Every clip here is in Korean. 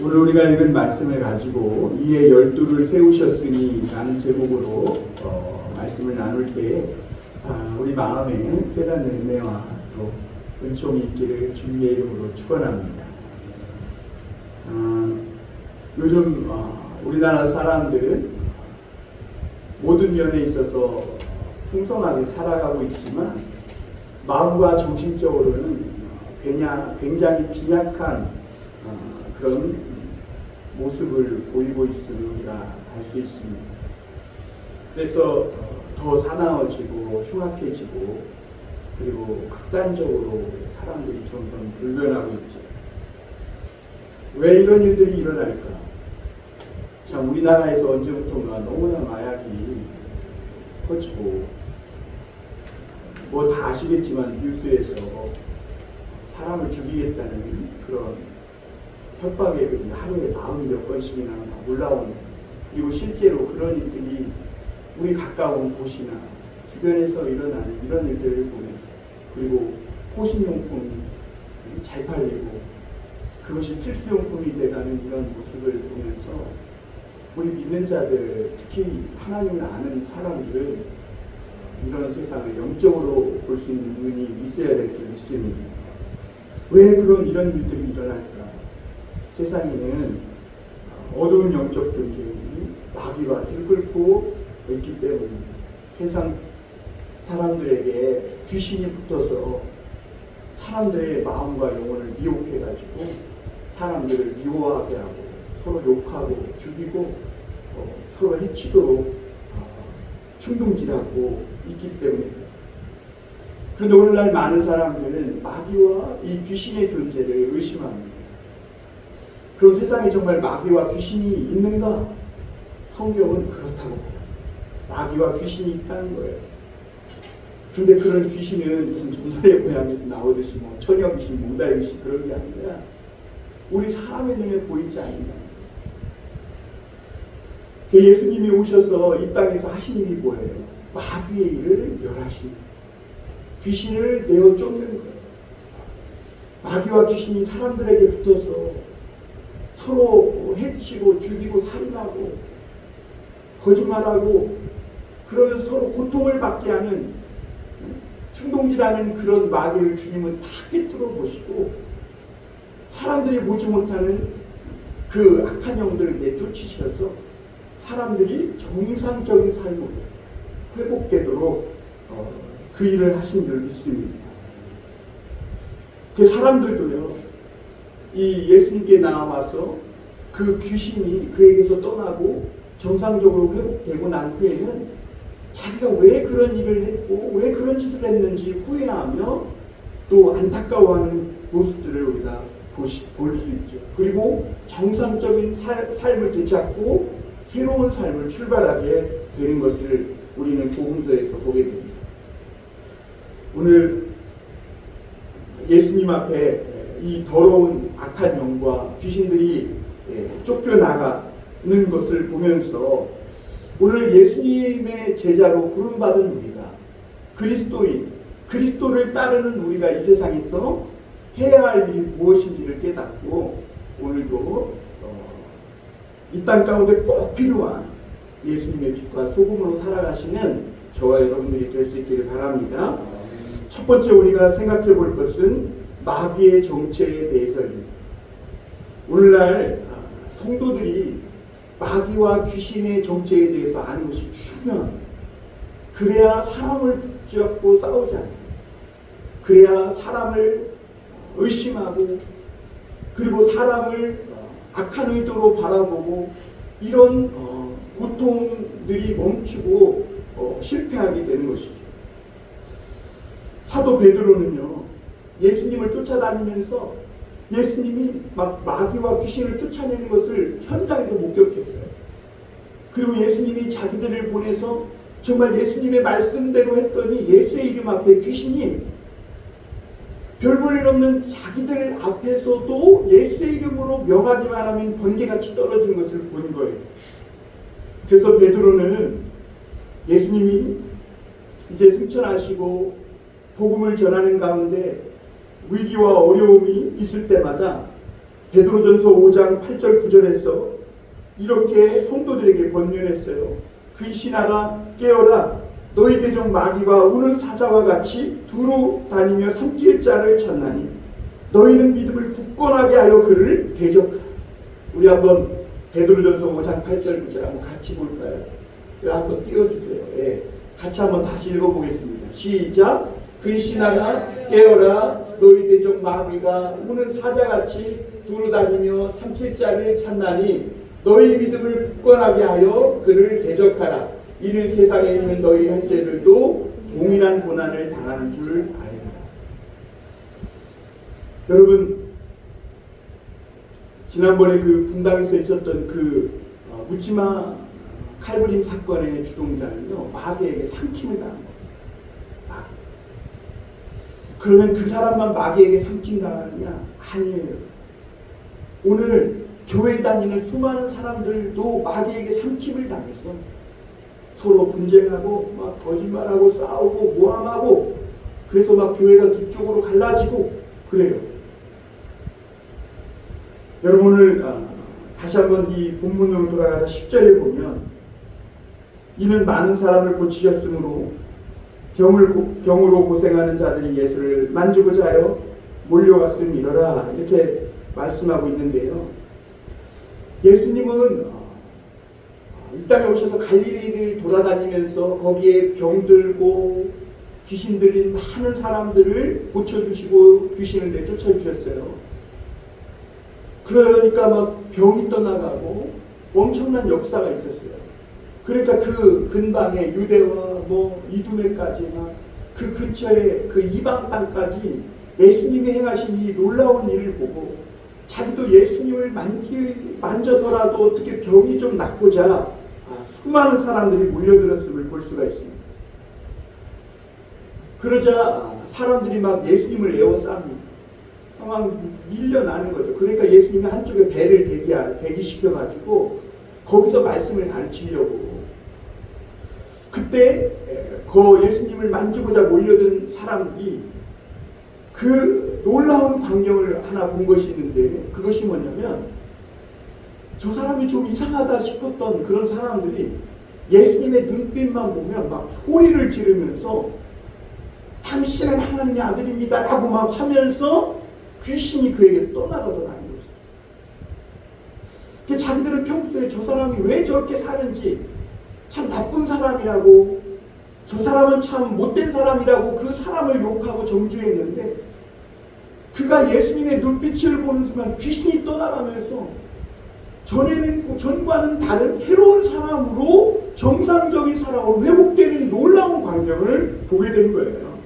오늘 우리가 읽은 말씀을 가지고 이에 12를 세우셨으니 라는 제목으로 말씀을 나눌 때 우리 마음에 깨닫는 은혜와 또 은총이 있기를 주님의 이름으로 축원합니다. 요즘 우리나라 사람들은 모든 면에 있어서 풍성하게 살아가고 있지만 마음과 정신적으로는 굉장히 빈약한 그런 모습을 보이고 있음을 우리가 알 수 있습니다. 그래서 더 사나워지고 흉악해지고 그리고 극단적으로 사람들이 점점 불변하고 있죠. 왜 이런 일들이 일어날까? 참 우리나라에서 언제부턴가 너무나 마약이 퍼지고 뭐 다 아시겠지만 뉴스에서 사람을 죽이겠다는 그런 협박의 글이 하루에 40몇 건씩이나 올라오는, 그리고 실제로 그런 일들이 우리 가까운 곳이나 주변에서 일어나는 이런 일들을 보면서, 그리고 호신용품이 잘 팔리고 그것이 필수용품이 돼가는 이런 모습을 보면서 우리 믿는 자들, 특히 하나님을 아는 사람들은 이런 세상을 영적으로 볼 수 있는 눈이 있어야 될 줄 믿습니다. 왜 이런 일들이 일어날까? 세상에는 어두운 영적 존재이 마귀가 들끓고 있기 때문에 세상 사람들에게 귀신이 붙어서 사람들의 마음과 영혼을 미혹해가지고 사람들을 미워하게 하고 서로 욕하고 죽이고 서로 해치도록 충동질하고 있기 때문입니다. 그런데 오늘날 많은 사람들은 마귀와 이 귀신의 존재를 의심합니다. 그럼 세상에 정말 마귀와 귀신이 있는가? 성경은 그렇다고 봐요. 마귀와 귀신이 있다는 거예요. 그런데 그런 귀신은 무슨 점사의 모양에서 나오듯이 뭐 처녀 귀신, 몽달 귀신 그런 게 아니라 우리 사람의 눈에 보이지 않는다. 예수님이 오셔서 이 땅에서 하신 일이 뭐예요? 마귀의 일을 멸하시는, 귀신을 내어 쫓는 거예요. 마귀와 귀신이 사람들에게 붙어서 서로 해치고 죽이고 살인하고 거짓말하고 그러면서 서로 고통을 받게 하는, 충동질하는 그런 마귀를 주님은 다 꿰뚫어 보시고 사람들이 보지 못하는 그 악한 영들을 내쫓으셔서 사람들이 정상적인 삶으로 회복되도록 그 일을 하신 줄 믿습니다. 그 사람들도요, 이 예수님께 나와서 그 귀신이 그에게서 떠나고 정상적으로 회복되고 난 후에는 자기가 왜 그런 일을 했고 왜 그런 짓을 했는지 후회하며 또 안타까워하는 모습들을 우리가 볼 수 있죠. 그리고 정상적인 삶을 되찾고 새로운 삶을 출발하게 되는 것을 우리는 복음서에서 보게 됩니다. 오늘 예수님 앞에 이 더러운 악한 영과 귀신들이 쫓겨나가는 것을 보면서 오늘 예수님의 제자로 부름받은 우리가, 그리스도를 따르는 우리가 이 세상에서 해야 할 일이 무엇인지를 깨닫고 오늘도 이 땅 가운데 꼭 필요한 예수님의 빛과 소금으로 살아가시는 저와 여러분들이 될 수 있기를 바랍니다. 첫 번째 우리가 생각해 볼 것은 마귀의 정체에 대해서입니다. 오늘날 성도들이 마귀와 귀신의 정체에 대해서 아는 것이 중요합니다. 그래야 사람을 붙잡고 싸우지 않아요. 그래야 사람을 의심하고 그리고 사람을 악한 의도로 바라보고 이런 고통들이 멈추고 실패하게 되는 것이죠. 사도 베드로는요, 예수님을 쫓아다니면서 예수님이 막 마귀와 귀신을 쫓아내는 것을 현장에도 목격했어요. 그리고 예수님이 자기들을 보내서 정말 예수님의 말씀대로 했더니 예수의 이름 앞에 귀신이 별 볼 일 없는 자기들 앞에서도 예수의 이름으로 명하기만 하면 번개같이 떨어지는 것을 본 거예요. 그래서 베드로는 예수님이 이제 승천하시고 복음을 전하는 가운데 위기와 어려움이 있을 때마다 베드로전서 5장 8절 9절에서 이렇게 성도들에게 번면했어요. 근신하라 깨어라 너희 대적 마귀가 우는 사자와 같이 두루 다니며 삼킬 자를 찾나니 너희는 믿음을 굳건하게 하여 그를 대적하라. 우리 한번 베드로전서 5장 8절 9절 한번 같이 볼까요? 한번 띄워주세요. 예. 같이 한번 다시 읽어보겠습니다. 시작. 근신하라 깨어라 너희 대적 마귀가 우는 사자같이 두루다니며 삼킬 자를 찾나니 너희 믿음을 굳건하게 하여 그를 대적하라. 이는 세상에 있는 너희 형제들도 동일한 고난을 당하는 줄 알라. 여러분, 지난번에 그 분당에서 있었던 그 묻지마 칼부림 사건의 주동자는요 마귀에게 삼킴을 당한 거예요. 마귀. 그러면 그 사람만 마귀에게 삼킴 당하느냐? 아니에요. 오늘 교회 다니는 수많은 사람들도 마귀에게 삼킴을 당해서 서로 분쟁하고 막 거짓말하고 싸우고 모함하고 그래서 막 교회가 두 쪽으로 갈라지고 그래요. 여러분 오늘 다시 한번 이 본문으로 돌아가서 10절에 보면 이는 많은 사람을 고치셨으므로 병으로 고생하는 자들이 예수를 만지고자 하여 몰려왔음이러라 이렇게 말씀하고 있는데요. 예수님은 이 땅에 오셔서 갈릴리를 돌아다니면서 거기에 병들고 귀신 들린 많은 사람들을 고쳐주시고 귀신을 내쫓아 주셨어요. 그러니까 막 병이 떠나가고 엄청난 역사가 있었어요. 그러니까 그 근방에 유대와 뭐 이두메까지 막 그 근처에 그 이방 땅까지 예수님이 행하신 이 놀라운 일을 보고 자기도 예수님을 만져서라도 어떻게 병이 좀 낫고자 수많은 사람들이 몰려들었음을 볼 수가 있습니다. 그러자 사람들이 막 예수님을 에워쌉니다. 막 밀려나는 거죠. 그러니까 예수님이 한쪽에 배를 대기시켜가지고 거기서 말씀을 가르치려고. 그때 그 예수님을 만지고자 몰려든 사람들이 그 놀라운 광경을 하나 본 것이 있는데 그것이 뭐냐면 저 사람이 좀 이상하다 싶었던 그런 사람들이 예수님의 눈빛만 보면 막 소리를 지르면서 당신은 하나님의 아들입니다 라고 막 하면서 귀신이 그에게 떠나가더라는 것이죠. 자기들은 평소에 저 사람이 왜 저렇게 사는지 참 나쁜 사람이라고 저 사람은 참 못된 사람이라고 그 사람을 욕하고 정죄했는데 그가 예수님의 눈빛을 보는 순간 귀신이 떠나가면서 전과는 다른 새로운 사람으로 정상적인 사람으로 회복되는 놀라운 광경을 보게 된 거예요.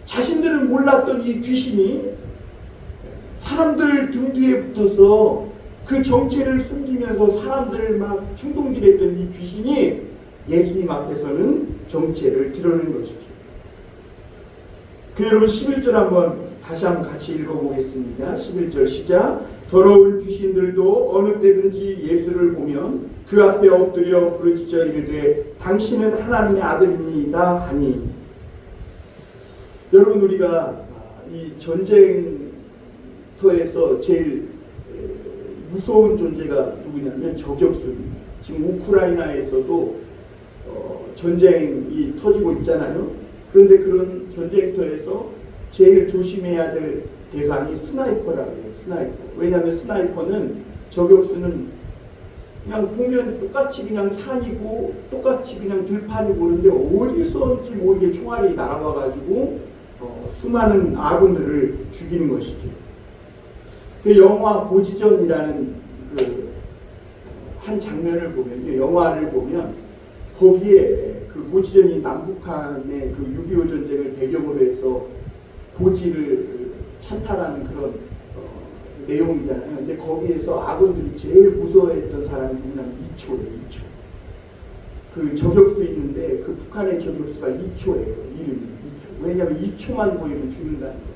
자신들은 몰랐던 이 귀신이 사람들 등 뒤에 붙어서 그 정체를 숨기면서 사람들을 막 충동질했던 이 귀신이 예수님 앞에서는 정체를 드러낸 것이죠. 여러분 11절 한번 다시 한번 같이 읽어보겠습니다. 11절 시작. 더러운 귀신들도 어느 때든지 예수를 보면 그 앞에 엎드려 부르짖어 이르되 당신은 하나님의 아들입니다 하니. 여러분 우리가 이 전쟁터에서 제일 무서운 존재가 누구냐면 저격수입니다. 지금 우크라이나에서도 전쟁이 터지고 있잖아요. 그런데 그런 전쟁터에서 제일 조심해야 될 대상이 스나이퍼라고 해요. 스나이퍼. 왜냐하면 스나이퍼는 저격수는 그냥 보면 똑같이 그냥 산이고 똑같이 그냥 들판이고 그런데 어디서인지 모르게 총알이 날아와가지고 수많은 아군들을 죽이는 것이죠. 그 영화 고지전이라는 그 한 장면을 보면요. 영화를 보면 거기에 그 고지전이 남북한의 그 6.25 전쟁을 배경으로 해서 고지를 찬탈하는 그런 내용이잖아요. 근데 거기에서 아군들이 제일 무서워했던 사람이 누구냐면 이초예요. 이초. 그 저격수 있는데 그 북한의 저격수가 이초예요. 이름이 이초. 왜냐하면 이초만 보이면 죽는다는 거예요.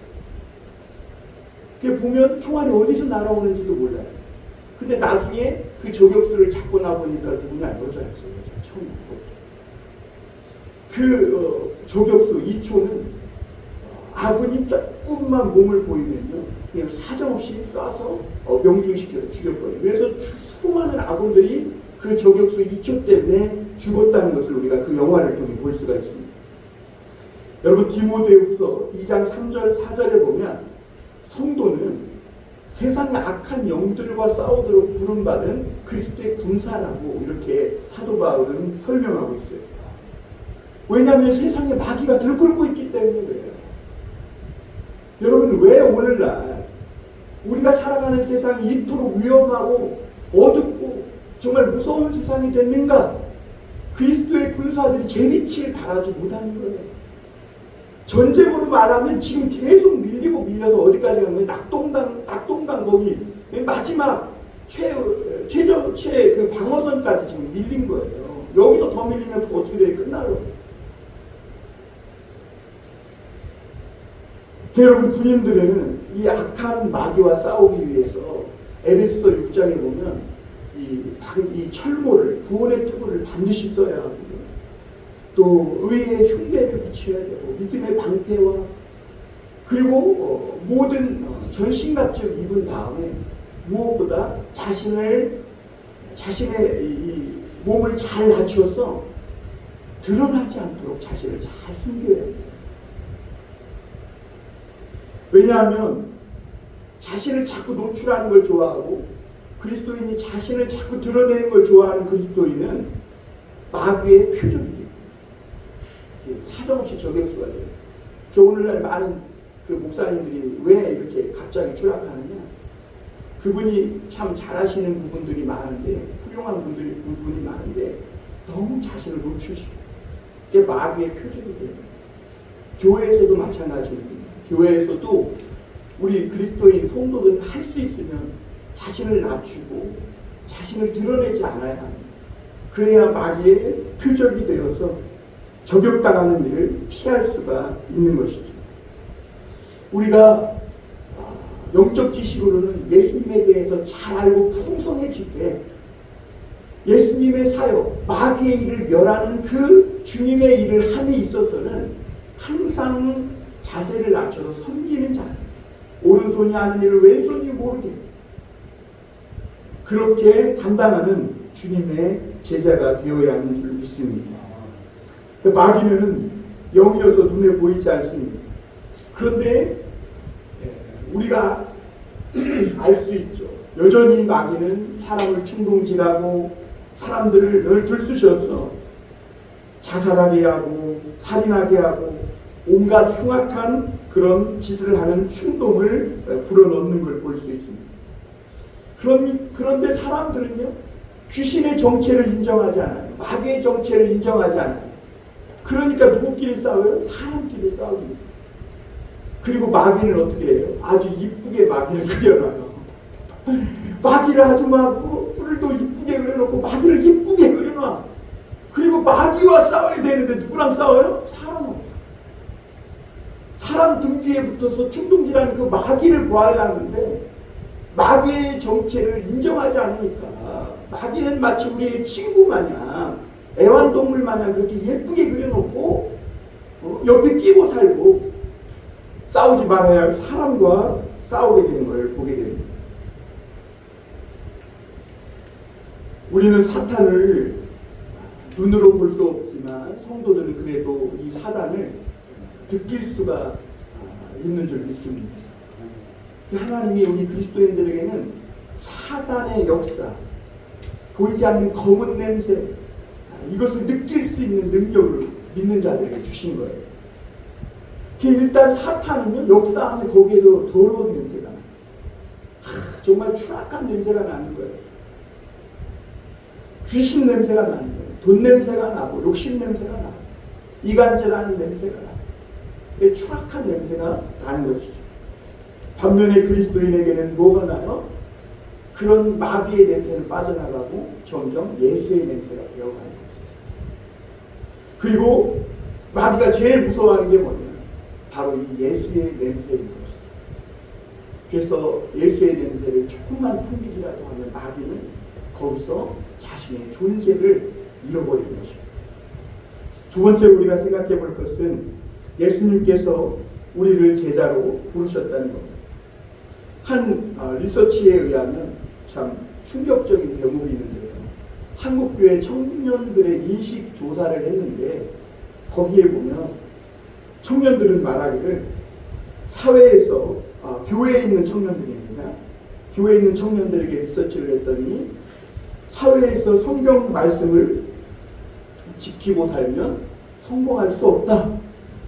그 보면 총알이 어디서 날아오는지도 몰라요. 근데 나중에 그 저격수를 잡고 나보니까 누구냐? 여자였어요. 처음 그 저격수 이초는 아군이 조금만 몸을 보이면요, 그냥 사정없이 쏴서 명중시켜서 죽여버려요. 그래서 수많은 아군들이 그 저격수 2초 때문에 죽었다는 것을 우리가 그 영화를 통해 볼 수가 있습니다. 여러분, 디모데후서 2장 3절 4절에 보면 성도는 세상의 악한 영들과 싸우도록 부름받은 그리스도의 군사라고 이렇게 사도 바울은 설명하고 있어요. 왜냐하면 세상에 마귀가 들끓고 있기 때문에 그래요. 여러분, 왜 오늘날 우리가 살아가는 세상이 이토록 위험하고 어둡고 정말 무서운 세상이 됐는가? 그리스도의 군사들이 제 빛을 발하지 못하는 거예요. 전쟁으로 말하면 지금 계속 밀리고 밀려서 어디까지 간 거예요? 낙동강 거기 마지막 그 방어선까지 지금 밀린 거예요. 여기서 더 밀리면 어떻게 돼요? 끝나요. 여러분, 군인들은 이 악한 마귀와 싸우기 위해서 에베소서 6장에 보면 이 철모를, 구원의 투구를 반드시 써야 하고요. 또 의의 흉배를 붙여야 되고 믿음의 방패와 그리고 모든 전신갑주를 입은 다음에 무엇보다 자신의 이 몸을 잘 갖추어서 드러나지 않도록 자신을 잘 숨겨야 합니다. 왜냐하면 자신을 자꾸 노출하는 걸 좋아하고 그리스도인이 자신을 자꾸 드러내는 걸 좋아하는 그리스도인은 마귀의 표적입니다. 사정없이 저격수가 돼요. 오늘날 많은 그 목사님들이 왜 이렇게 갑자기 추락하느냐? 그분이 참 잘하시는 부분들이 많은데, 훌륭한 부분이 많은데 너무 자신을 노출시켜요. 그게 마귀의 표적이 돼요. 교회에서도 마찬가지입니다. 교회에서도 우리 그리스도인 성도들은 할 수 있으면 자신을 낮추고 자신을 드러내지 않아야 합니다. 그래야 마귀의 표적이 되어서 저격당하는 일을 피할 수가 있는 것이죠. 우리가 영적 지식으로는 예수님에 대해서 잘 알고 풍성해질 때 예수님의 사역, 마귀의 일을 멸하는 그 주님의 일을 함에 있어서는 항상 자세를 낮춰서 섬기는 자세, 오른손이 하는 일을 왼손이 모르게 그렇게 감당하는 주님의 제자가 되어야 하는 줄 믿습니다. 마귀는 영이어서 눈에 보이지 않습니다. 그런데 우리가 알 수 있죠. 여전히 마귀는 사람을 충동질하고 사람들을 늘 들쑤셔서 자살하게 하고 살인하게 하고 온갖 흉악한 그런 짓을 하는 충동을 불어넣는 걸 볼 수 있습니다. 그런데 사람들은요, 귀신의 정체를 인정하지 않아요. 마귀의 정체를 인정하지 않아요. 그러니까 누구끼리 싸워요? 사람끼리 싸웁니다. 그리고 마귀는 어떻게 해요? 아주 이쁘게 마귀를 그려놔요. 마귀를 아주 막 뿔을 또 이쁘게 그려놓고 마귀를 이쁘게 그려놔. 그리고 마귀와 싸워야 되는데 누구랑 싸워요? 사람하고 싸워요. 사람 등 뒤에 붙어서 충동질하는 그 마귀를 구하려는데 마귀의 정체를 인정하지 않으니까 마귀는 마치 우리의 친구 마냥 애완동물 마냥 그렇게 예쁘게 그려놓고 옆에 끼고 살고 싸우지 말아야 할 사람과 싸우게 되는 걸 보게 됩니다. 우리는 사탄을 눈으로 볼 수 없지만 성도들은 그래도 이 사단을 느낄 수가 있는 줄 믿습니다. 하나님이 우리 그리스도인들에게는 사단의 역사, 보이지 않는 검은 냄새, 이것을 느낄 수 있는 능력을 믿는 자들에게 주신 거예요. 일단 사탄은요, 역사하면 거기에서 더러운 냄새가 나요. 정말 추악한 냄새가 나는 거예요. 귀신 냄새가 나는 거예요. 돈 냄새가 나고 욕심 냄새가 나고 이간질하는 냄새가 나고 추악한 냄새가 나는 것이죠. 반면에 그리스도인에게는 뭐가 나요? 그런 마귀의 냄새는 빠져나가고 점점 예수의 냄새가 되어가는 것이죠. 그리고 마귀가 제일 무서워하는 게 뭐냐? 바로 이 예수의 냄새인 것이죠. 그래서 예수의 냄새를 조금만 풍기기라도 하면 마귀는 거기서 자신의 존재를 잃어버리는 것입니다. 두 번째로 우리가 생각해 볼 것은 예수님께서 우리를 제자로 부르셨다는 겁니다. 한 리서치에 의하면 참 충격적인 대목이 있는데요. 한국교회 청년들의 인식 조사를 했는데 거기에 보면 청년들은 말하기를 사회에서 교회에 있는 청년들입니다. 교회에 있는 청년들에게 리서치를 했더니 사회에서 성경 말씀을 지키고 살면 성공할 수 없다.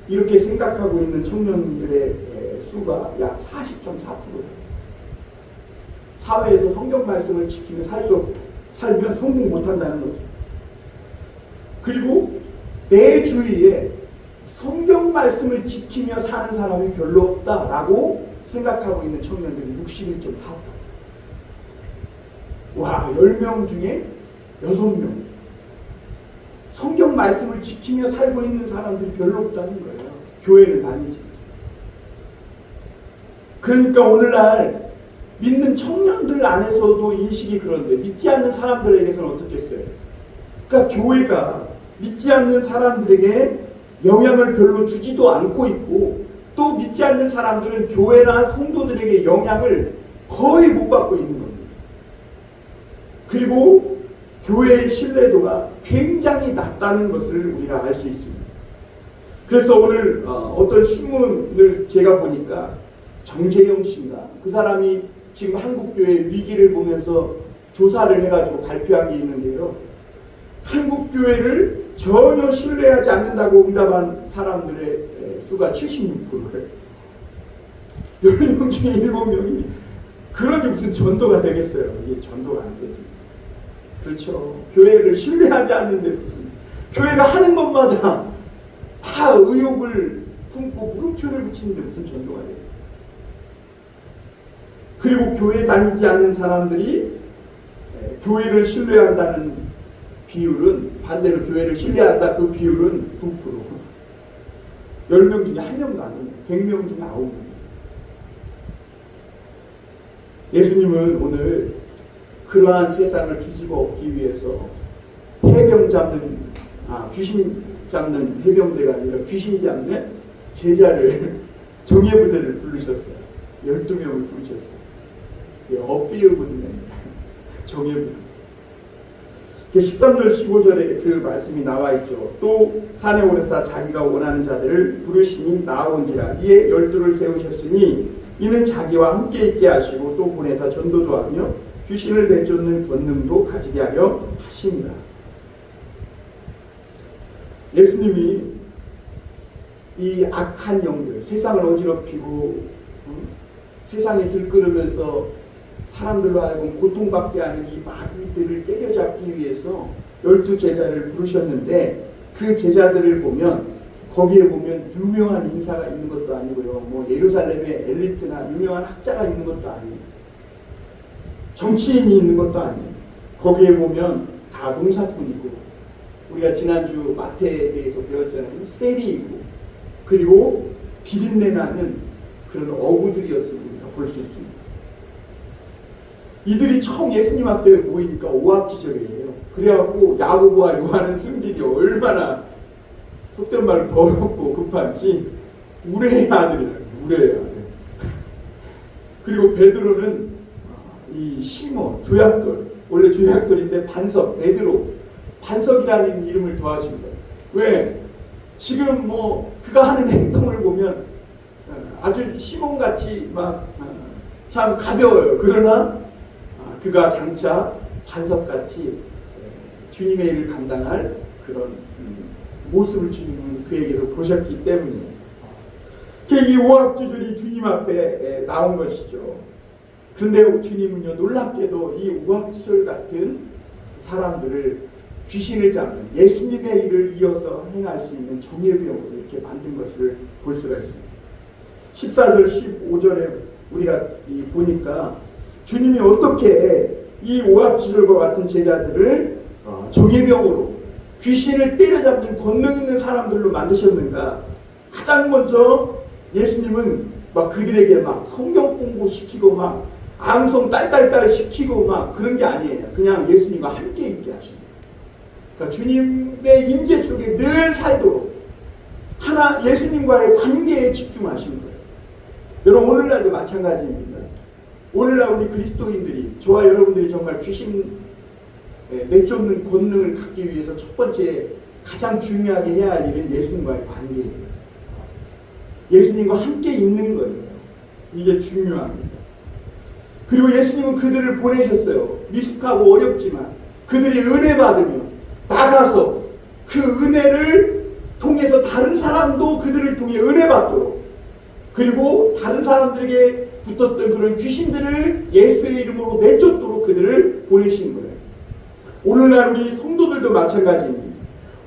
이렇게 생각하고 있는 청년들의 수가 약 40.4%. 사회에서 성경 말씀을 지키며 살면 성공 못한다는 거죠. 그리고 내 주위에 성경 말씀을 지키며 사는 사람이 별로 없다라고 생각하고 있는 청년들이 61.4%. 와, 10명 중에 6명. 성경 말씀을 지키며 살고 있는 사람들이 별로 없다는 거예요. 교회는 아니지. 그러니까 오늘날 믿는 청년들 안에서도 인식이 그런데 믿지 않는 사람들에게서는 어떻겠어요? 그러니까 교회가 믿지 않는 사람들에게 영향을 별로 주지도 않고 있고 또 믿지 않는 사람들은 교회나 성도들에게 영향을 거의 못 받고 있는 겁니다. 그리고 교회의 신뢰도가 굉장히 낮다는 것을 우리가 알 수 있습니다. 그래서 오늘 어떤 신문을 제가 보니까 정재영 씨인가 그 사람이 지금 한국교회 위기를 보면서 조사를 해가지고 발표한 게 있는데요. 한국교회를 전혀 신뢰하지 않는다고 응답한 사람들의 수가 76%예요. 10명 중에 7명이 그러니 무슨 전도가 되겠어요. 이게 전도가 안 되지. 그렇죠. 교회를 신뢰하지 않는데 무슨 교회가 하는 것마다 다 의욕을 품고 물음표를 붙이는데 무슨 전도가 돼요. 그리고 교회 다니지 않는 사람들이 교회를 신뢰한다는 비율은 반대로 교회를 신뢰한다 그 비율은 9%. 10명 중에 1명도 안 돼요. 100명 중에 9명. 예수님은 오늘 그러한 세상을 뒤집어 엎기 위해서 귀신 잡는 해병대가 아니라 귀신 잡는 제자를 정예부대를 부르셨어요. 12명을 부르셨어요. 엎비우거든요. 정예부대. 13절 15절에 그 말씀이 나와 있죠. 또 산에 오르사 자기가 원하는 자들을 부르시니 나아온지라. 이에 12를 세우셨으니 이는 자기와 함께 있게 하시고 또 보내사 전도도 하며 귀신을 내쫓는 권능도 가지게 하려 하십니다. 예수님이 이 악한 영들, 세상을 어지럽히고 세상에 들끓으면서 사람들로 하여금 고통받게 하는 이 마귀들을 때려잡기 위해서 12제자를 부르셨는데 그 제자들을 보면 거기에 보면 유명한 인사가 있는 것도 아니고요. 뭐 예루살렘의 엘리트나 유명한 학자가 있는 것도 아니에요. 정치인이 있는 것도 아니에요. 거기에 보면 다 농사꾼이고 우리가 지난주 마태에 대해서 배웠잖아요. 세리이고 그리고 비린내 나는 그런 어부들이었습니다. 볼 수 있습니다. 이들이 처음 예수님 앞에 모이니까 오합지졸이에요. 그래갖고 야고보와 요한은 승질이 얼마나 속된 말로 더럽고 급한지 우레의 아들이라고. 우레의 아들. 그리고 베드로는 이 시몬 조약돌, 원래 조약돌인데 반석 베드로 반석이라는 이름을 더하신 거예요. 왜? 지금 뭐 그가 하는 행동을 보면 아주 시몬같이 막 참 가벼워요. 그러나 그가 장차 반석같이 주님의 일을 감당할 그런 모습을 주님은 그에게서 보셨기 때문이에요. 이 오합지졸이 주님 앞에 나온 것이죠. 그런데 주님은요, 놀랍게도 이 오합지졸 같은 사람들을 귀신을 잡는 예수님의 일을 이어서 행할 수 있는 정예병으로 이렇게 만든 것을 볼 수가 있습니다. 14절 15절에 우리가 보니까 주님이 어떻게 이 오합지졸과 같은 제자들을 정예병으로 귀신을 때려잡는 권능 있는 사람들로 만드셨는가. 가장 먼저 예수님은 막 그들에게 막 성경 공부시키고 막 암송 딸딸딸 시키고 막 그런 게 아니에요. 그냥 예수님과 함께 있게 하십니다. 그러니까 주님의 임재 속에 늘 살도록 하나 예수님과의 관계에 집중하시는 거예요. 여러분 오늘날도 마찬가지입니다. 오늘날 우리 그리스도인들이 저와 여러분들이 정말 귀신 내쫓는 권능을 갖기 위해서 첫 번째 가장 중요하게 해야 할 일은 예수님과의 관계예요. 예수님과 함께 있는 거예요. 이게 중요합니다. 그리고 예수님은 그들을 보내셨어요. 미숙하고 어렵지만 그들이 은혜 받으며 나가서 그 은혜를 통해서 다른 사람도 그들을 통해 은혜 받도록, 그리고 다른 사람들에게 붙었던 그런 귀신들을 예수의 이름으로 내쫓도록 그들을 보내신 거예요. 오늘날 우리 성도들도 마찬가지입니다.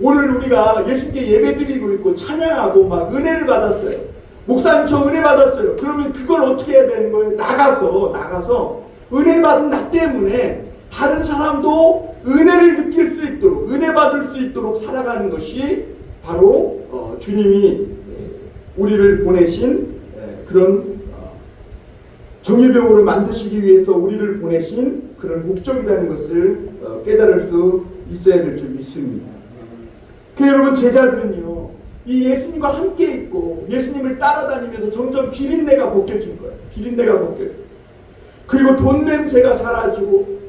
오늘 우리가 예수께 예배드리고 있고 찬양하고 막 은혜를 받았어요. 목사님 저 은혜 받았어요. 그러면 그걸 어떻게 해야 되는 거예요? 나가서 은혜 받은 나 때문에 다른 사람도 은혜를 느낄 수 있도록, 은혜 받을 수 있도록 살아가는 것이 바로 주님이 우리를 보내신 그런 정예병으로 만드시기 위해서 우리를 보내신 그런 목적이라는 것을 깨달을 수 있어야 될 줄 믿습니다. 그 여러분, 제자들은요, 이 예수님과 함께 있고 예수님을 따라다니면서 점점 비린내가 벗겨진 거예요. 비린내가 벗겨져. 그리고 돈 냄새가 사라지고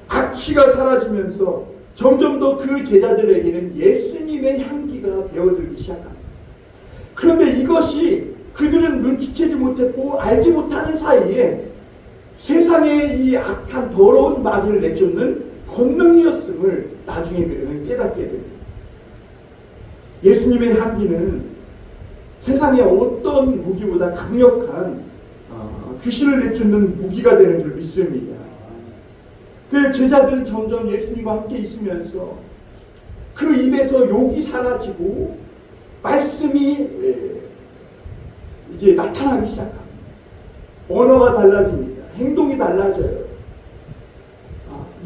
악취가 사라지면서 점점 더 그 제자들에게는 예수님의 향기가 배어들기 시작합니다. 그런데 이것이 그들은 눈치채지 못했고 알지 못하는 사이에 세상의 이 악한 더러운 마귀를 내쫓는 권능이었음을 나중에 그들은 깨닫게 됩니다. 예수님의 향기는 세상의 어떤 무기보다 강력한 귀신을 내쫓는 무기가 되는 줄 믿습니다. 그 제자들은 점점 예수님과 함께 있으면서 그 입에서 욕이 사라지고 말씀이 이제 나타나기 시작합니다. 언어가 달라집니다. 행동이 달라져요.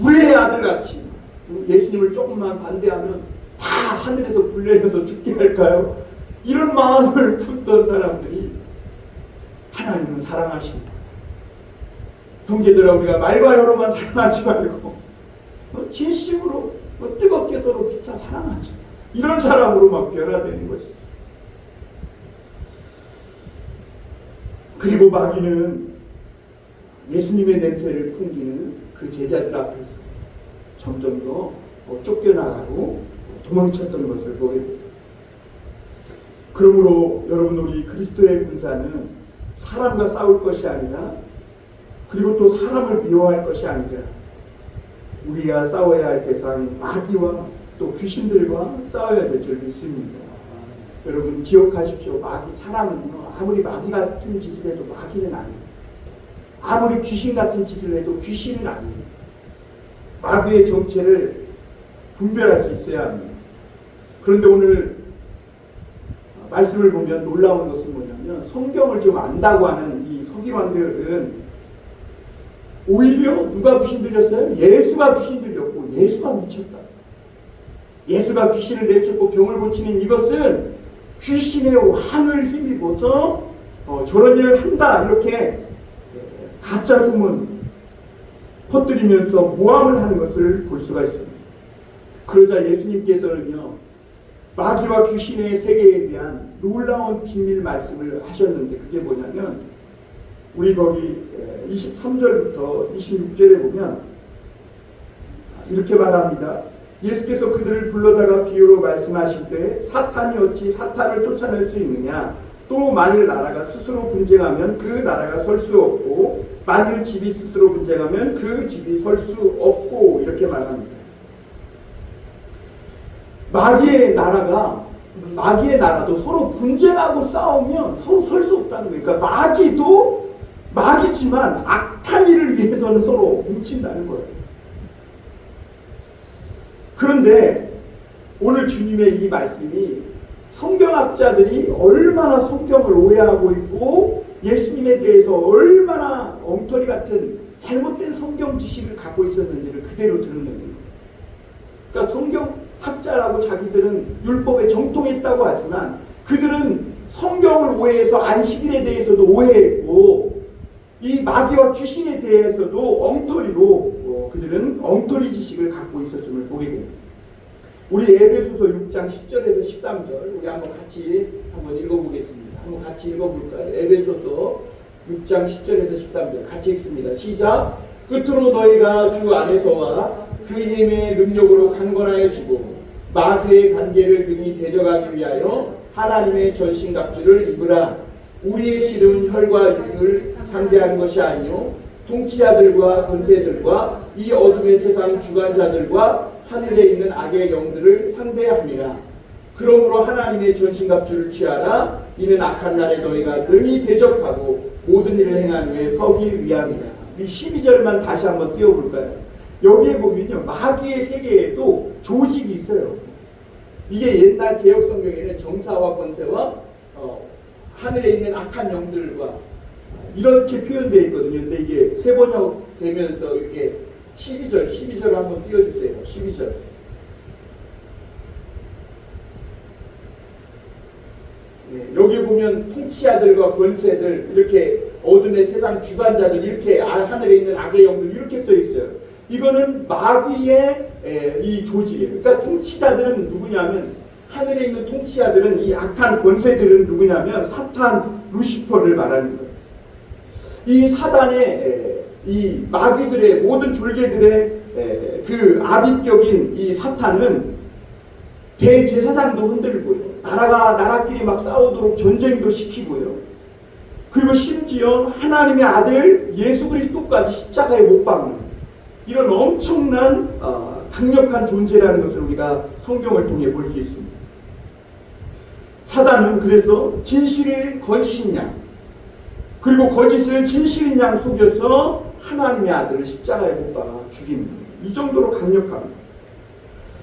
우리의 아들같이 예수님을 조금만 반대하면 다 하늘에서 불려서 죽게 할까요? 이런 마음을 품던 사람들이 하나님은 사랑하십니다. 형제들아, 우리가 말과 혀로만 사랑하지 말고 진심으로 뜨겁게 서로 피차 사랑하자. 이런 사람으로 막 변화되는 것이죠. 그리고 마귀는 예수님의 냄새를 풍기는 그 제자들 앞에서 점점 더 쫓겨나가고 도망쳤던 것을 보게 됩니다. 그러므로 여러분, 우리 그리스도의 군사는 사람과 싸울 것이 아니라, 그리고 또 사람을 미워할 것이 아니라, 우리가 싸워야 할 대상 마귀와 또 귀신들과 싸워야 될 줄 믿습니다. 여러분 기억하십시오. 사람은요, 아무리 마귀 같은 짓을 해도 마귀는 아니에요. 아무리 귀신 같은 짓을 해도 귀신은 아니에요. 마귀의 정체를 분별할 수 있어야 합니다. 그런데 오늘 말씀을 보면 놀라운 것은 뭐냐면, 성경을 좀 안다고 하는 이 서기관들은 오히려 누가 귀신 들렸어요? 예수가 귀신 들렸고 예수가 미쳤다. 예수가 귀신을 내쫓고 병을 고치는 이것은 귀신의 왕을 힘입어서 저런 일을 한다, 이렇게 가짜 소문 퍼뜨리면서 모함을 하는 것을 볼 수가 있습니다. 그러자 예수님께서는요, 마귀와 귀신의 세계에 대한 놀라운 비밀 말씀을 하셨는데, 그게 뭐냐면 우리 거기 23절부터 26절에 보면 이렇게 말합니다. 예수께서 그들을 불러다가 비유로 말씀하실 때, 사탄이 어찌 사탄을 쫓아낼 수 있느냐? 또 만일 나라가 스스로 분쟁하면 그 나라가 설 수 없고, 만일 집이 스스로 분쟁하면 그 집이 설 수 없고, 이렇게 말합니다. 마귀의 나라도 서로 분쟁하고 싸우면 서로 설 수 없다는 거예요. 그러니까 마귀도 마귀지만 악한 일을 위해서는 서로 뭉친다는 거예요. 그런데 오늘 주님의 이 말씀이 성경학자들이 얼마나 성경을 오해하고 있고 예수님에 대해서 얼마나 엉터리 같은 잘못된 성경 지식을 갖고 있었는지를 그대로 드러내는 거예요. 그러니까 성경학자라고 자기들은 율법에 정통했다고 하지만, 그들은 성경을 오해해서 안식일에 대해서도 오해했고, 이 마귀와 귀신에 대해서도 엉터리로 그들은 엉터리 지식을 갖고 있었음을 보게 됩니다. 우리 에베소서 6장 10절에서 13절 우리 한번 같이 읽어보겠습니다. 한번 같이 읽어볼까요? 에베소서 6장 10절에서 13절 같이 읽습니다. 시작. 끝으로 너희가 주 안에서와 그 힘의 능력으로 강건하여지고 마귀의 관계를 능히 대적하기 위하여 하나님의 전신갑주를 입으라. 우리의 씨름은 혈과 육을 상대하는 것이 아니요 통치자들과 권세들과 이 어둠의 세상 주관자들과 하늘에 있는 악의 영들을 상대함이라. 그러므로 하나님의 전신갑주를 취하라. 이는 악한 날에 너희가 능히 대적하고 모든 일을 행한 후에 서기 위함이라. 이 12절만 다시 한번 띄워볼까요? 여기에 보면요, 마귀의 세계에도 조직이 있어요. 이게 옛날 개혁 성경에는 정사와 권세와 하늘에 있는 악한 영들과 이렇게 표현되어 있거든요. 근데 이게 세번역 되면서 이렇게 12절 한번 띄워주세요. 12절. 네, 여기 보면 통치자들과 권세들, 이렇게 어둠의 세상 주관자들, 이렇게 하늘에 있는 악의 영들 이렇게 써 있어요. 이거는 마귀의 이 조직이에요. 그러니까 통치자들은 누구냐면, 하늘에 있는 통치자들은, 이 악한 권세들은 누구냐면 사탄, 루시퍼를 말하는 거예요. 이 사단의 이 마귀들의 모든 졸개들의 그 아비격인 이 사탄은 대제사장도 흔들고요, 나라끼리 막 싸우도록 전쟁도 시키고요, 그리고 심지어 하나님의 아들 예수 그리스도까지 십자가에 못 박는 이런 엄청난 강력한 존재라는 것을 우리가 성경을 통해 볼 수 있습니다. 사단은 그래서 진실을 거짓인 양, 그리고 거짓을 진실인 양 속여서 하나님의 아들을 십자가에 못 박아 죽입니다. 이 정도로 강력합니다.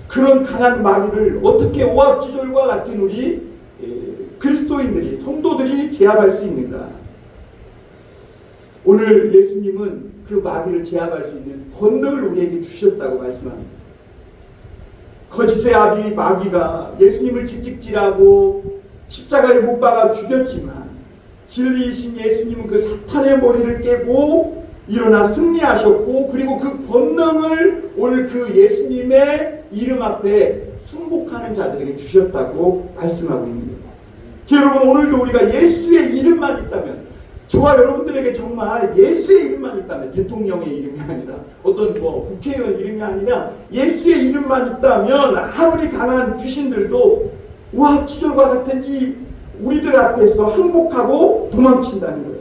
그런 강한 마귀를 어떻게 오합지졸과 같은 우리 그리스도인들이, 성도들이 제압할 수 있는가? 오늘 예수님은 그 마귀를 제압할 수 있는 권능을 우리에게 주셨다고 말씀합니다. 거짓의 아비 마귀가 예수님을 채찍질하고 십자가에 못 박아 죽였지만, 진리이신 예수님은 그 사탄의 머리를 깨고 일어나 승리하셨고, 그리고 그 권능을 오늘 그 예수님의 이름 앞에 순복하는 자들에게 주셨다고 말씀하고 있는 겁니다. 여러분, 오늘도 우리가 예수의 이름만 있다면, 저와 여러분들에게 정말 예수의 이름만 있다면, 대통령의 이름이 아니라 어떤 국회의원 이름이 아니라 예수의 이름만 있다면 아무리 강한 귀신들도 우합지졸과 같은 이 우리들 앞에서 항복하고 도망친다는 거예요.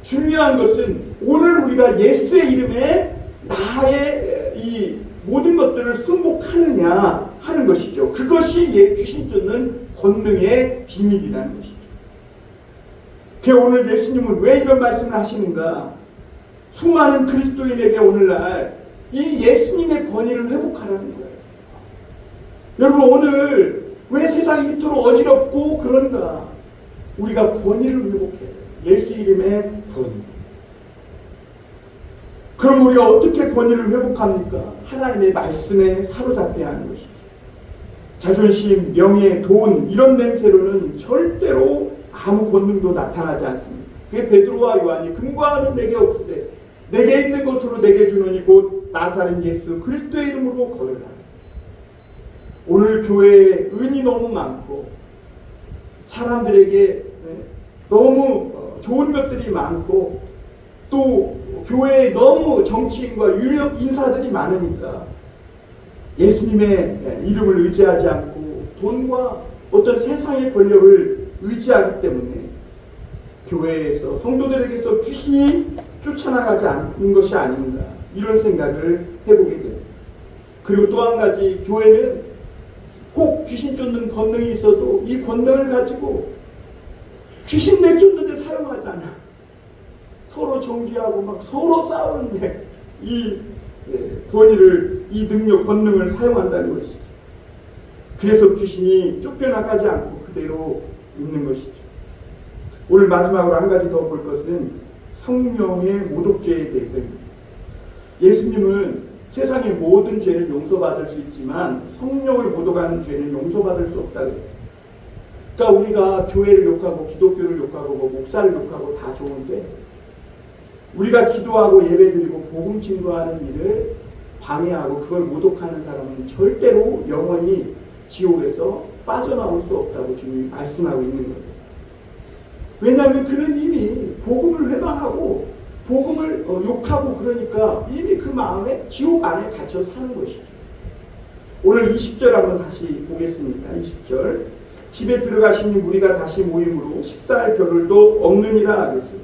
중요한 것은 오늘 우리가 예수의 이름에 나의 이 모든 것들을 승복하느냐 하는 것이죠. 그것이 귀신 쫓는 권능의 비밀이라는 것이죠. 오늘 예수님은 왜 이런 말씀을 하시는가? 수많은 그리스도인에게 오늘날 이 예수님의 권위를 회복하라는 거예요. 여러분, 오늘 왜 세상이 이토록 어지럽고 그런가? 우리가 권위를 회복해야 돼요. 예수 이름의 권위. 그럼 우리가 어떻게 권위를 회복합니까? 하나님의 말씀에 사로잡혀야 하는 것이죠. 자존심, 명예, 돈 이런 냄새로는 절대로 아무 권능도 나타나지 않습니다. 그게 베드로와 요한이 금과는 내게 없으되 내게 있는 것으로 내게 주노니 곧 나사렛 예수 그리스도의 이름으로 걸으라. 오늘 교회에 은이 너무 많고 사람들에게 너무 좋은 것들이 많고 또 교회에 너무 정치인과 유력 인사들이 많으니까 예수님의 이름을 의지하지 않고 돈과 어떤 세상의 권력을 의지하기 때문에 교회에서 성도들에게서 귀신이 쫓아나가지 않는 것이 아닌가, 이런 생각을 해보게 됩니다. 그리고 또 한 가지, 교회는 혹 귀신 쫓는 권능이 있어도 이 권능을 가지고 귀신 내쫓는 데 사용하잖아. 서로 정죄하고 막 서로 싸우는데 이 권위를, 이 능력, 권능을 사용한다는 것이죠. 그래서 귀신이 쫓겨나가지 않고 그대로 있는 것이죠. 오늘 마지막으로 한 가지 더 볼 것은 성령의 모독죄에 대해서입니다. 예수님은 세상의 모든 죄는 용서받을 수 있지만 성령을 모독하는 죄는 용서받을 수 없다고 했어요. 그러니까 우리가 교회를 욕하고 기독교를 욕하고 목사를 욕하고 다 좋은데, 우리가 기도하고 예배드리고 복음 증거하는 일을 방해하고 그걸 모독하는 사람은 절대로 영원히 지옥에서 빠져나올 수 없다고 주님이 말씀하고 있는 거예요. 왜냐하면 그는 이미 복음을 회방하고 복음을 욕하고 그러니까 이미 그 마음에 지옥 안에 갇혀 사는 것이죠. 오늘 20절 한번 다시 보겠습니다. 20절. 집에 들어가시니 무리가 다시 모임으로 식사할 겨를도 없느니라 그랬어요.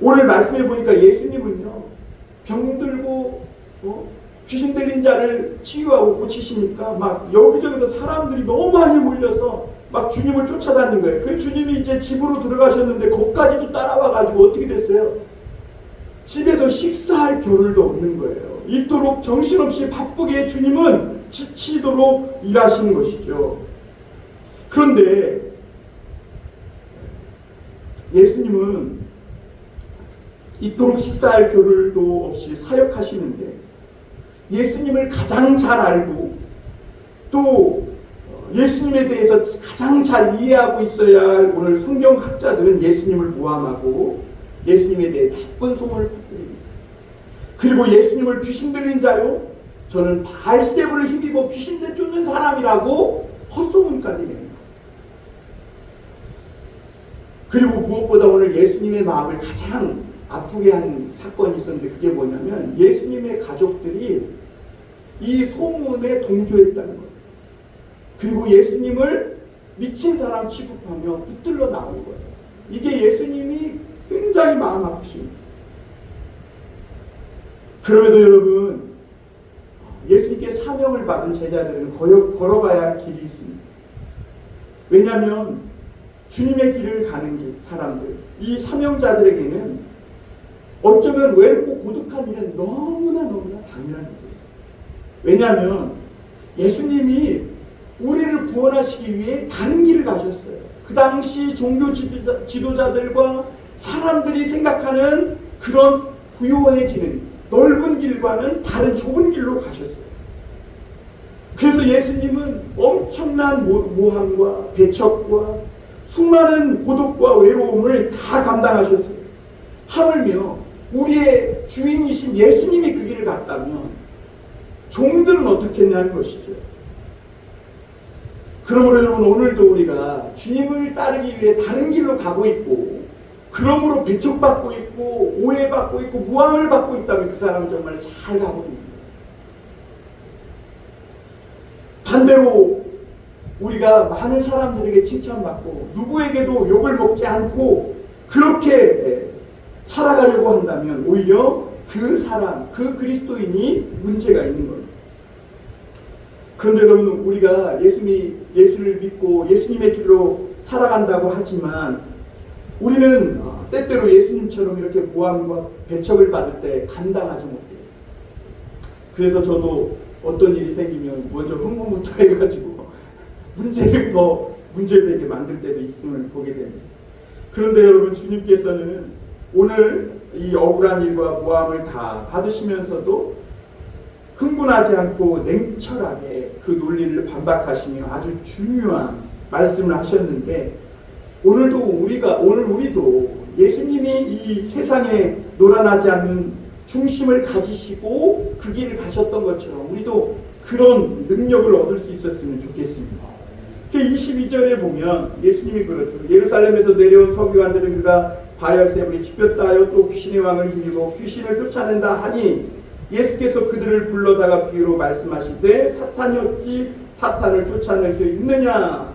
오늘 말씀해 보니까 예수님은요, 병들고 귀신 들린 자를 치유하고 고치시니까 막 여기저기서 사람들이 너무 많이 몰려서 막 주님을 쫓아다닌 거예요. 그 주님이 이제 집으로 들어가셨는데 거기까지도 따라와가지고 어떻게 됐어요? 집에서 식사할 겨를도 없는 거예요. 이토록 정신없이 바쁘게 주님은 지치도록 일하시는 것이죠. 그런데 예수님은 이토록 식사할 겨를도 없이 사역하시는데 예수님을 가장 잘 알고 또 예수님에 대해서 가장 잘 이해하고 있어야 할 오늘 성경학자들은 예수님을 모함하고 예수님에 대해 나쁜 소문을 퍼뜨립니다. 그리고 예수님을 귀신 들린 자요, 저는 바알세불을 힘입어 귀신 내쫓는 사람이라고 헛소문까지 냅니다. 그리고 무엇보다 오늘 예수님의 마음을 가장 아프게 한 사건이 있었는데 그게 뭐냐면 예수님의 가족들이 이 소문에 동조했다는 거예요. 그리고 예수님을 미친 사람 취급하며 붙들러 나온 거예요. 이게 예수님이 굉장히 마음 아프십니다. 그럼에도 여러분, 예수님께 사명을 받은 제자들은 걸어가야 할 길이 있습니다. 왜냐하면 주님의 길을 가는 사람들, 이 사명자들에게는 어쩌면 외롭고 고독한 일은 너무나 당연한 일이에요. 왜냐하면 예수님이 우리를 구원하시기 위해 다른 길을 가셨어요. 그 당시 종교 지도자들과 사람들이 생각하는 그런 부요해지는 넓은 길과는 다른 좁은 길로 가셨어요. 그래서 예수님은 엄청난 모함과 배척과 수많은 고독과 외로움을 다 감당하셨어요. 하물며 우리의 주인이신 예수님이 그 길을 갔다면 종들은 어떻게 했냐는 것이죠. 그러므로 여러분, 오늘도 우리가 주님을 따르기 위해 다른 길로 가고 있고 그러므로 배척받고 있고 오해받고 있고 모함을 받고 있다면 그 사람은 정말 잘 가고 있는 거예요. 반대로 우리가 많은 사람들에게 칭찬받고 누구에게도 욕을 먹지 않고 그렇게 살아가려고 한다면 오히려 그 사람, 그 그리스도인이 문제가 있는 거예요. 그런데 여러분, 우리가 예수를 믿고 예수님의 길로 살아간다고 하지만 우리는 때때로 예수님처럼 이렇게 모함과 배척을 받을 때 감당하지 못해요. 그래서 저도 어떤 일이 생기면 먼저 흥분부터 해가지고 문제를 더 문제되게 만들 때도 있음을 보게 됩니다. 그런데 여러분, 주님께서는 오늘 이 억울한 일과 모함을 다 받으시면서도 흥분하지 않고 냉철하게 그 논리를 반박하시며 아주 중요한 말씀을 하셨는데 오늘 우리도 예수님이 이 세상에 놀아나지 않는 중심을 가지시고 그 길을 가셨던 것처럼 우리도 그런 능력을 얻을 수 있었으면 좋겠습니다. 22절에 보면 예수님이 그러죠. 예루살렘에서 내려온 서기관들은 그가 바알세불이 집혔다 하여 또 귀신의 왕을 힘입어 귀신을 쫓아낸다 하니 예수께서 그들을 불러다가 귀로 말씀하시되 사탄이 어찌 사탄을 쫓아낼 수 있느냐,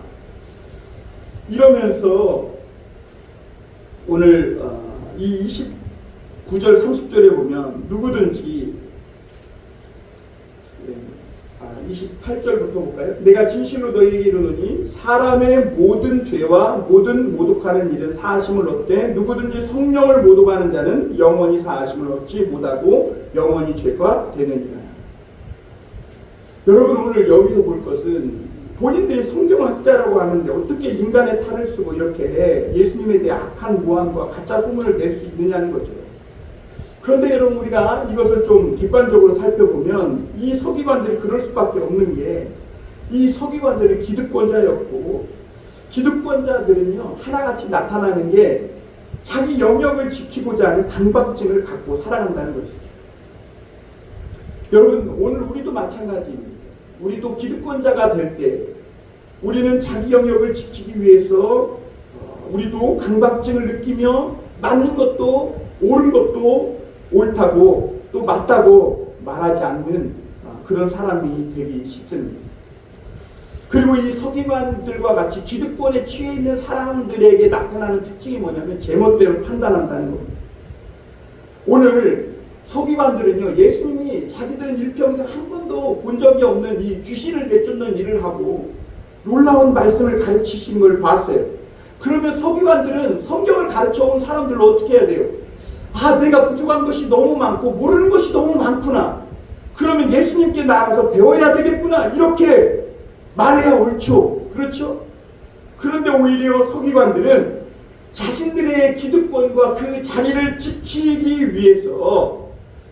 이러면서 오늘 이 29절 30절에 보면 누구든지 28절부터 볼까요? 내가 진실로 너희에게 이르노니 사람의 모든 죄와 모든 모독하는 일은 사하심을 얻되 누구든지 성령을 모독하는 자는 영원히 사하심을 얻지 못하고 영원히 죄가 되느니라. 여러분, 오늘 여기서 볼 것은 본인들이 성경학자라고 하는데 어떻게 인간의 탈을 쓰고 이렇게 예수님에 대해 악한 모함과 가짜 소문을 낼 수 있느냐는 거죠. 그런데 여러분, 우리가 이것을 좀 객관적으로 살펴보면 이 서기관들이 그럴 수밖에 없는 게, 이 서기관들은 기득권자였고 기득권자들은요 하나같이 나타나는 게 자기 영역을 지키고자 하는 강박증을 갖고 살아간다는 것이죠. 여러분, 오늘 우리도 마찬가지입니다. 우리도 기득권자가 될 때 우리는 자기 영역을 지키기 위해서 우리도 강박증을 느끼며 맞는 것도 옳은 것도 옳다고 또 맞다고 말하지 않는 그런 사람이 되기 쉽습니다. 그리고 이 서기관들과 같이 기득권에 취해 있는 사람들에게 나타나는 특징이 뭐냐면 제멋대로 판단한다는 겁니다. 오늘 서기관들은요, 예수님이 자기들은 일평생 한 번도 본 적이 없는 이 귀신을 내쫓는 일을 하고 놀라운 말씀을 가르치시는 걸 봤어요. 그러면 서기관들은 성경을 가르쳐온 사람들로 어떻게 해야 돼요? 아, 내가 부족한 것이 너무 많고 모르는 것이 너무 많구나. 그러면 예수님께 나가서 배워야 되겠구나. 이렇게 말해야 옳죠. 그렇죠? 그런데 오히려 서기관들은 자신들의 기득권과 그 자리를 지키기 위해서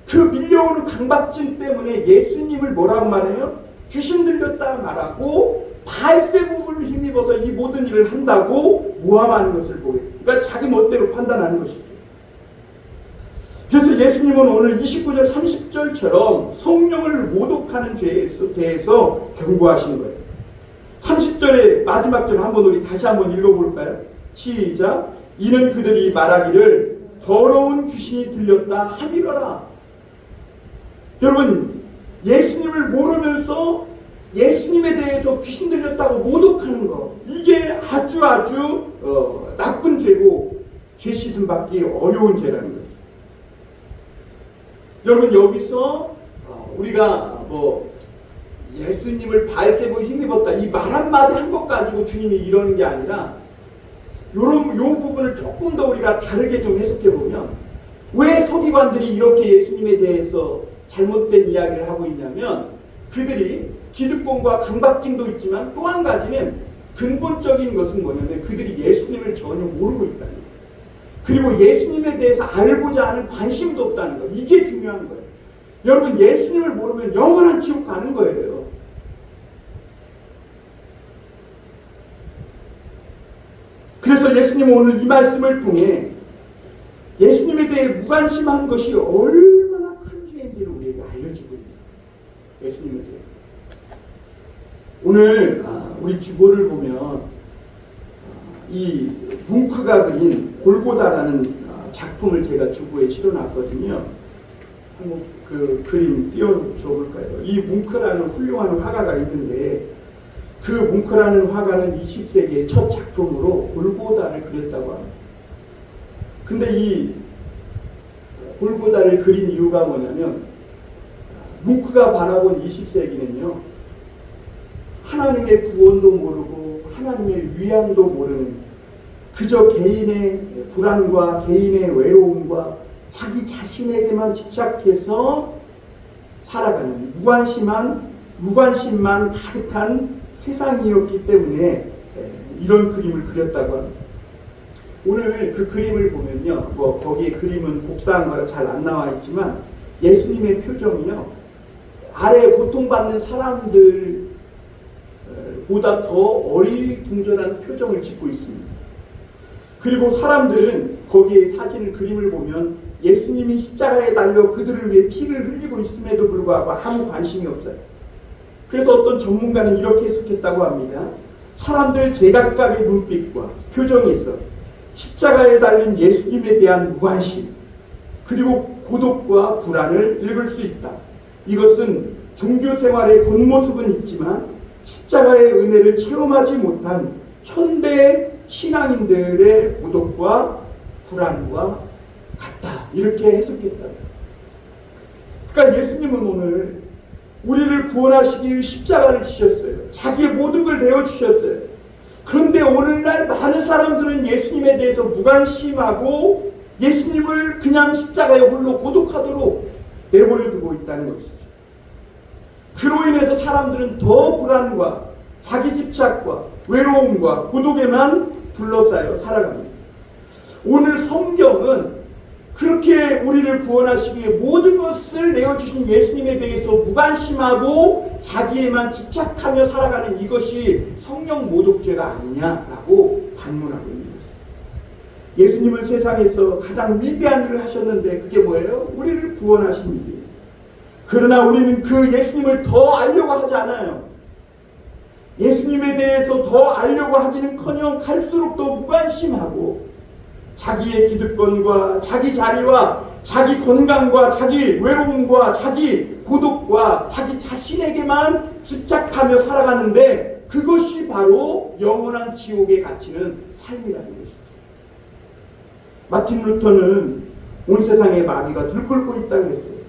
그 밀려오는 강박증 때문에 예수님을 뭐라고 말해요? 귀신 들렸다 말하고 바알세불을 힘입어서 이 모든 일을 한다고 모함하는 것을 보여요. 그러니까 자기 멋대로 판단하는 것이죠. 그래서 예수님은 오늘 29절 30절처럼 성령을 모독하는 죄에 대해서 경고하시는 거예요. 30절의 마지막 절 한번 우리 다시 한번 읽어볼까요? 시작. 이는 그들이 말하기를 더러운 귀신이 들렸다 함이러라. 여러분, 예수님을 모르면서 예수님에 대해서 귀신 들렸다고 모독하는 거, 이게 아주 나쁜 죄고 죄 씻음 받기 어려운 죄라는 거죠. 여러분, 여기서 우리가 예수님을 바알세불에 힘입었다 이 말 한마디 한 것 가지고 주님이 이러는 게 아니라 요 부분을 조금 더 우리가 다르게 좀 해석해 보면, 왜 서기관들이 이렇게 예수님에 대해서 잘못된 이야기를 하고 있냐면, 그들이 기득권과 강박증도 있지만 또 한 가지는 근본적인 것은 뭐냐면 그들이 예수님을 전혀 모르고 있다는 거예요. 그리고 예수님에 대해서 알고자 하는 관심도 없다는 거예요. 이게 중요한 거예요. 여러분, 예수님을 모르면 영원한 지옥 가는 거예요. 그래서 예수님은 오늘 이 말씀을 통해 예수님에 대해 무관심한 것이 얼마나 큰 죄인지를 우리에게 알려주고 있습니다. 예수님에 대해. 오늘 우리 주보를 보면 이 뭉크가 그린 골고다라는 작품을 제가 주보에 실어놨거든요. 한번 그 그림 띄워줘 볼까요? 이 뭉크라는 훌륭한 화가가 있는데, 그 뭉크라는 화가는 20세기의 첫 작품으로 골고다를 그렸다고 합니다. 근데 이 골고다를 그린 이유가 뭐냐면, 뭉크가 바라본 20세기는요, 하나님의 구원도 모르고 하나님의 위안도 모르는 그저 개인의 불안과 개인의 외로움과 자기 자신에게만 집착해서 살아가는 무관심만 가득한 세상이었기 때문에 이런 그림을 그렸다고 합니다. 오늘 그 그림을 보면요, 거기에 그림은 복사한 거라 잘 안 나와 있지만 예수님의 표정이요, 아래 고통받는 사람들보다 더 어리둥절한 표정을 짓고 있습니다. 그리고 사람들은 거기에 사진을 그림을 보면 예수님이 십자가에 달려 그들을 위해 피를 흘리고 있음에도 불구하고 아무 관심이 없어요. 그래서 어떤 전문가는 이렇게 해석했다고 합니다. 사람들 제각각의 눈빛과 표정에서 십자가에 달린 예수님에 대한 무관심, 그리고 고독과 불안을 읽을 수 있다. 이것은 종교 생활의 겉모습은 있지만 십자가의 은혜를 체험하지 못한 현대 신앙인들의 고독과 불안과 같다. 이렇게 해석했다. 그러니까 예수님은 오늘 우리를 구원하시기 위해 십자가를 지셨어요. 자기의 모든 걸 내어주셨어요. 그런데 오늘날 많은 사람들은 예수님에 대해서 무관심하고 예수님을 그냥 십자가에 홀로 고독하도록 내버려두고 있다는 것이죠. 그로 인해서 사람들은 더 불안과 자기 집착과 외로움과 고독에만 둘러싸여 살아갑니다. 오늘 성경은 그렇게 우리를 구원하시기 위해 모든 것을 내어주신 예수님에 대해서 무관심하고 자기에만 집착하며 살아가는 이것이 성령 모독죄가 아니냐라고 반문하고 있는 것입니다. 예수님은 세상에서 가장 위대한 일을 하셨는데 그게 뭐예요? 우리를 구원하신 일이에요. 그러나 우리는 그 예수님을 더 알려고 하지 않아요. 예수님에 대해서 더 알려고 하기는커녕 갈수록 더 무관심하고 자기의 기득권과 자기 자리와 자기 건강과 자기 외로움과 자기 고독과 자기 자신에게만 집착하며 살아가는데 그것이 바로 영원한 지옥에 갇히는 삶이라는 것이죠. 마틴 루터는 온 세상의 마귀가 들끓고 있다고 했어요.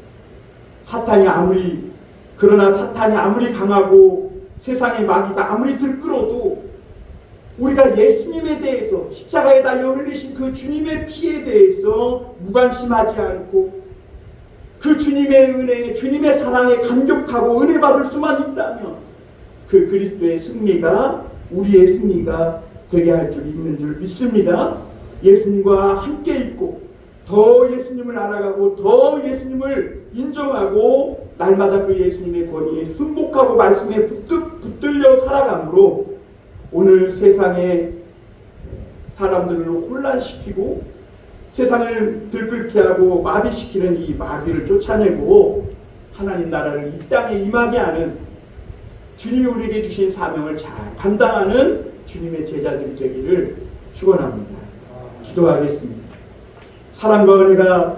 그러나 사탄이 아무리 강하고 세상의 마귀가 아무리 들끓어도 우리가 예수님에 대해서 십자가에 달려 흘리신 그 주님의 피에 대해서 무관심하지 않고 그 주님의 은혜에 주님의 사랑에 감격하고 은혜 받을 수만 있다면 그 그리스도의 승리가 우리의 승리가 되게 할 줄 있는 줄 믿습니다. 예수님과 함께 있고 더 예수님을 알아가고 더 예수님을 인정하고 날마다 그 예수님의 권위에 순복하고 말씀에 붙들려 살아감으로 오늘 세상의 사람들을 혼란시키고 세상을 들끓게 하고 마비시키는 이 마귀를 쫓아내고 하나님 나라를 이 땅에 임하게 하는 주님이 우리에게 주신 사명을 잘 감당하는 주님의 제자들이 되기를 축원합니다. 기도하겠습니다. 사랑과 은혜가